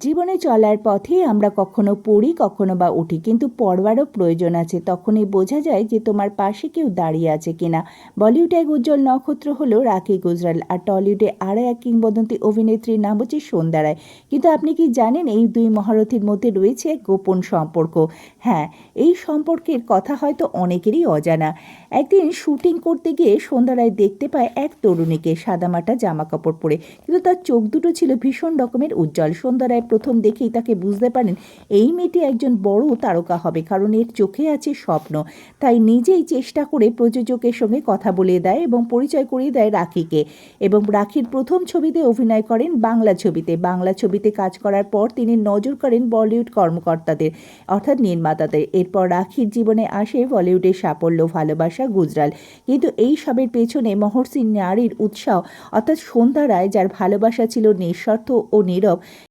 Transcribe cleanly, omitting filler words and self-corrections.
জীবনে চলার পথে আমরা কখনো পড়ি কখনো বা উঠি, কিন্তু পড়বারও প্রয়োজন আছে। তখনই বোঝা যায় যে তোমার পাশে কেউ দাঁড়িয়ে আছে কিনা। বলিউডে এক উজ্জ্বল নক্ষত্র হলো রাখি গুজরাল, আর টলিউডে আরও এক কিংবদন্তি অভিনেত্রীর নাম হচ্ছে সন্ধ্যা রায়। কিন্তু আপনি কি জানেন এই দুই মহারথীর মধ্যে রয়েছে এক গোপন সম্পর্ক? হ্যাঁ, এই সম্পর্কের কথা হয়তো অনেকেরই অজানা। একদিন শুটিং করতে গিয়ে সন্ধ্যা রায় দেখতে পায় এক তরুণীকে সাদামাটা জামা কাপড় পরে, কিন্তু তার চোখ দুটো ছিল ভীষণ রকমের উজ্জ্বল। সন্ধ্যা রায় প্রথম দেখেই তাকে বুঝতে পারেন এই মেয়েটি একজন বড় তারকা হবে, কারণ এর চোখে আছে স্বপ্ন। তাই নিজেই চেষ্টা করে প্রযোজকের সঙ্গে কথা বলিয়ে দেয় এবং পরিচয় করিয়ে দেয় রাখিকে। এবং রাখির প্রথম ছবিতে অভিনয় করেন বাংলা ছবিতে কাজ করার পর তিনি নজর করেন বলিউড কর্মকর্তাদের, অর্থাৎ নির্মাতাদের। এরপর রাখির জীবনে আসে বলিউডের সাফল্য, ভালোবাসা, গুজরাল। কিন্তু এই সবের পেছনে মহর্ষি নারীর উৎসাহ, অর্থাৎ সন্ধ্যা রায়, যার ভালোবাসা ছিল নিঃস্বার্থ ও নীরব,